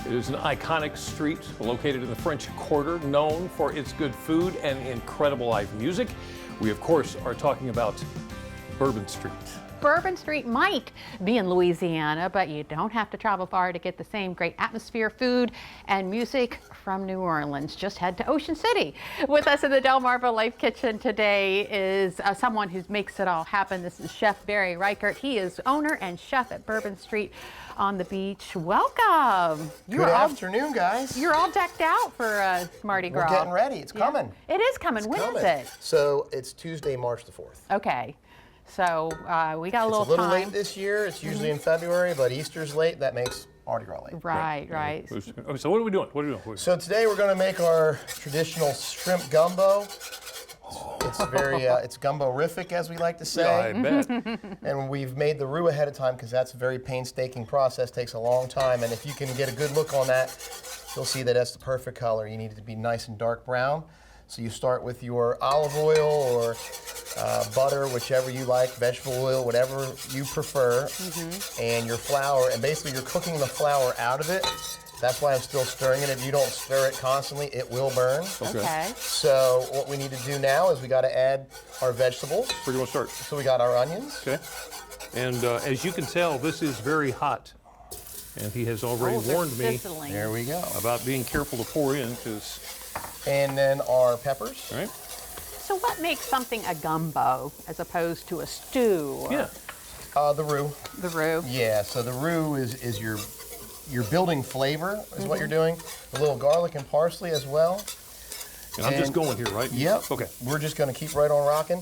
It is an iconic street located in the French Quarter, known for its good food and incredible live music. We, of course, are talking about Bourbon Street. Bourbon Street might be in Louisiana, but you don't have to travel far to get the same great atmosphere, food, and music from New Orleans. Just head to Ocean City. With us in the DelmarvaLife kitchen today is someone who makes it all happen. This is Chef Barry Reichart. He is owner and chef at Bourbon Street on the beach. Welcome. Good afternoon, guys. You're all decked out for Mardi Gras. We're getting ready. It's coming. It is coming. When is it? So it's Tuesday, March the 4th. Okay. So we got a little time. It's a little late this year. It's usually in February, but Easter's late. That makes Mardi Gras late. Right. So what are we doing? So today we're going to make our traditional shrimp gumbo. It's very, it's gumbo-rific, as we like to say. Yeah, I bet. And we've made the roux ahead of time because that's a very painstaking process, takes a long time. And if you can get a good look on that, you'll see that that's the perfect color. You need it to be nice and dark brown. So you start with your olive oil or butter, whichever you like, vegetable oil, whatever you prefer, and your flour. And basically you're cooking the flour out of it. That's why I'm still stirring it. If you don't stir it constantly, it will burn. Okay. So what we need to do now is we got to add our vegetables. Where do you want to start? So we got our onions. Okay. And as you can tell, this is very hot. And he has already warned me There we go. about being careful to pour in, because... And then our peppers. All right. So what makes something a gumbo as opposed to a stew? Or Yeah. The roux. The roux. Yeah, so the roux is your building flavor is what you're doing. A little garlic and parsley as well. And I'm just going here, right? Yep. Okay. We're just going to keep right on rocking.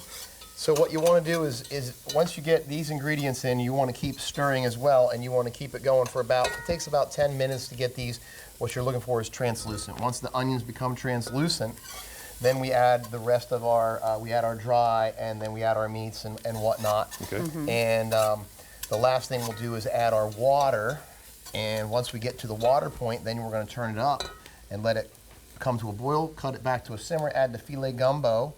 So what you want to do is once you get these ingredients in, you want to keep stirring as well, and you want to keep it going for it takes about 10 minutes to get these. What you're looking for is translucent. Once the onions become translucent, then we add the rest of our, we add our dry, and then we add our meats and whatnot. Okay. And the last thing we'll do is add our water. And once we get to the water point, then we're going to turn it up and let it come to a boil, cut it back to a simmer, add the filet gumbo,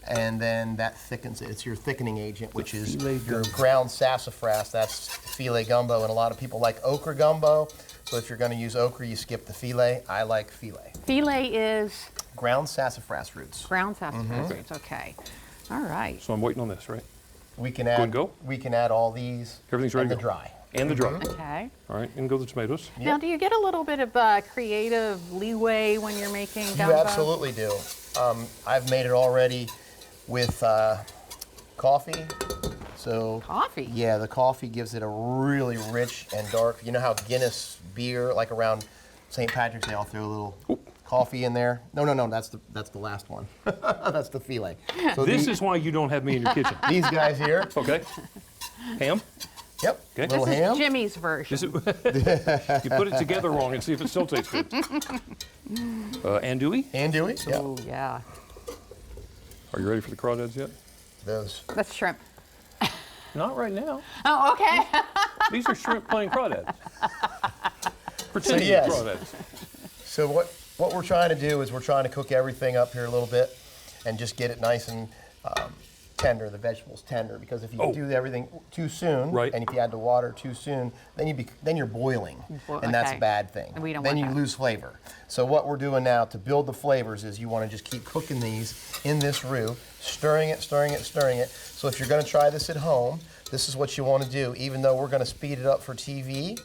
and then that thickens it. It's your thickening agent, which is your ground sassafras. That's filet gumbo, and a lot of people like okra gumbo. So if you're going to use okra, you skip the filet. I like filet. Filet is? Ground sassafras roots. Ground sassafras roots, okay. All right. So I'm waiting on this, right? We can add, go? We can add all these. Everything's ready and to the go. dry. And the dry. Okay. All right, and go the tomatoes. Now, do you get a little bit of creative leeway when you're making gumbo? You absolutely do. I've made it already with coffee. So Coffee? Yeah, the coffee gives it a really rich and dark. You know how Guinness beer, like around St. Patrick's Day, I'll throw a little coffee in there. No, that's the last one. That's the filet. So This is why you don't have me in your kitchen. these guys here. Okay. Ham? Yep. Okay. Little This ham. is Jimmy's version. You put it together wrong and see if it still tastes good. Andouille? Andouille. Yeah. Oh, yeah. Are you ready for the crawdads yet? Those. That's shrimp. Not right now. Oh, okay. These are shrimp playing crawdads. Pretending yes. crawdads. So what we're trying to do is we're trying to cook everything up here a little bit and just get it nice and tender, the vegetables tender, because if you do everything too soon, and if you add the water too soon, then you're boiling, and that's a bad thing. And we don't then want you that. lose flavor. So what we're doing now to build the flavors is you want to just keep cooking these in this roux, stirring it. So if you're going to try this at home, this is what you want to do. Even though we're going to speed it up for TV,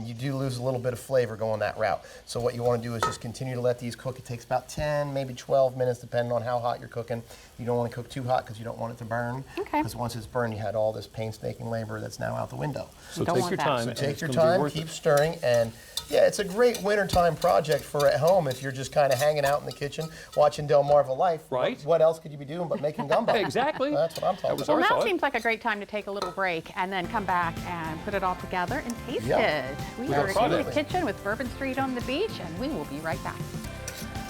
you do lose a little bit of flavor going that route. So what you want to do is just continue to let these cook. It takes about 10, maybe 12 minutes, depending on how hot you're cooking. You don't want to cook too hot because you don't want it to burn. Okay. Because once it's burned, you had all this painstaking labor that's now out the window. So Don't take want your that. time. So and take it's your gonna be time, worth keep it. stirring, and yeah, it's a great wintertime project for at home if you're just kind of hanging out in the kitchen watching Delmarva Life. Right. What else could you be doing but making gumbo? Exactly. That's what I'm talking was about. Well, our now thought. seems like a great time to take a little break and then come back and put it all together and taste it. We are in the Absolutely. kitchen with Bourbon Street on the beach, and we will be right back.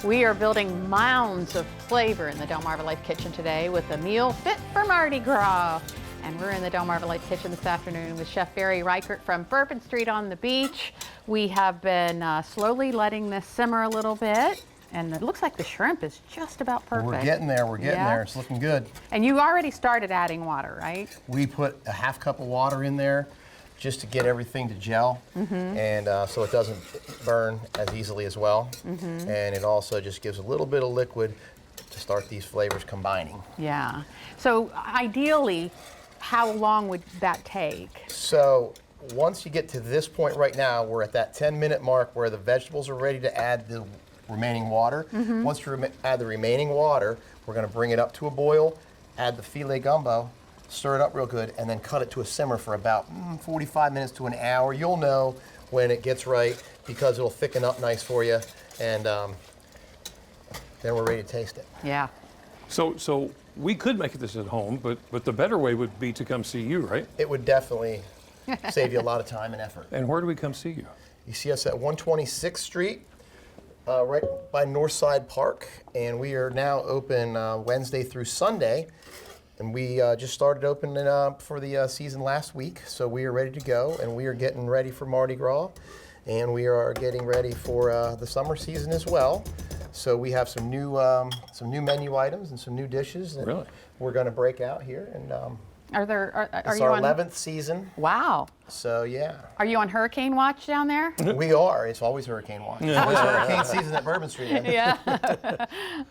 We are building mounds of flavor in the DelmarvaLife kitchen today with a meal fit for Mardi Gras. And we're in the DelmarvaLife kitchen this afternoon with Chef Barry Reichart from Bourbon Street on the beach. We have been slowly letting this simmer a little bit, and it looks like the shrimp is just about perfect. We're getting there, It's looking good. And you already started adding water, right? We put a half cup of water in there, just to get everything to gel, and so it doesn't burn as easily as well. And it also just gives a little bit of liquid to start these flavors combining. Yeah. So ideally, how long would that take? So once you get to this point right now, we're at that 10-minute mark where the vegetables are ready to add the remaining water. Once you add the remaining water, we're going to bring it up to a boil, add the filet gumbo, stir it up real good, and then cut it to a simmer for about 45 minutes to an hour. You'll know when it gets right because it'll thicken up nice for you, and then we're ready to taste it. Yeah. So we could make this at home, but the better way would be to come see you, right? It would definitely save you a lot of time and effort. And where do we come see you? You see us at 126th Street, right by Northside Park, and we are now open Wednesday through Sunday. And we just started opening up for the season last week, so we are ready to go, and we are getting ready for Mardi Gras, and we are getting ready for the summer season as well. So we have some new menu items and some new dishes that we're going to break out here. And Are it's you our on 11th season. Wow. So yeah. Are you on hurricane watch down there? We are. It's always hurricane watch. It's always hurricane season at Bourbon Street. Yeah.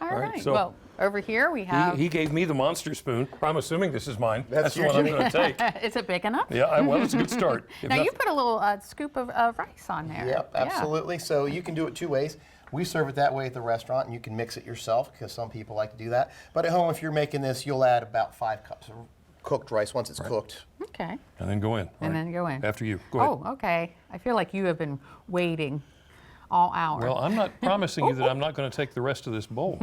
All right. so well, over here we have. He gave me the monster spoon. I'm assuming this is mine. That's the one I'm going to take. Is it big enough? Yeah, well, it's a good start. Now you put a little scoop of rice on there. Yep, absolutely. So you can do it two ways. We serve it that way at the restaurant, and you can mix it yourself because some people like to do that. But at home, if you're making this, you'll add about 5 cups of cooked rice once it's cooked. Okay. And then go in. And then go in. After you. Go ahead. Oh, okay. I feel like you have been waiting all hour. Well, I'm not promising you that I'm not going to take the rest of this bowl.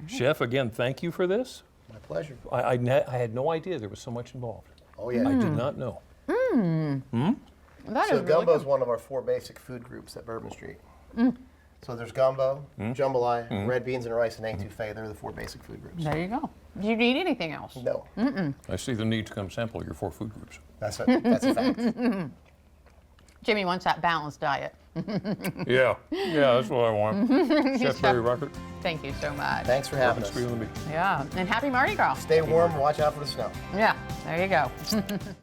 Chef, again, thank you for this. My pleasure. I had no idea there was so much involved. Oh, yeah. I did not know. That So is really gumbo is good. one of our 4 basic food groups at Bourbon Street. So there's gumbo, jambalaya, red beans and rice, and etouffee. They're the 4 basic food groups. There you go. Do you need anything else? No, I see the need to come sample your 4 food groups. that's a fact. Jimmy wants that balanced diet. Yeah, that's what I want. Chef Barry Reichart, Thank you so much. Thanks for having Bourbon us. Street on the beach. Yeah, and happy Mardi Gras. Stay warm, watch out for the snow. Yeah, there you go.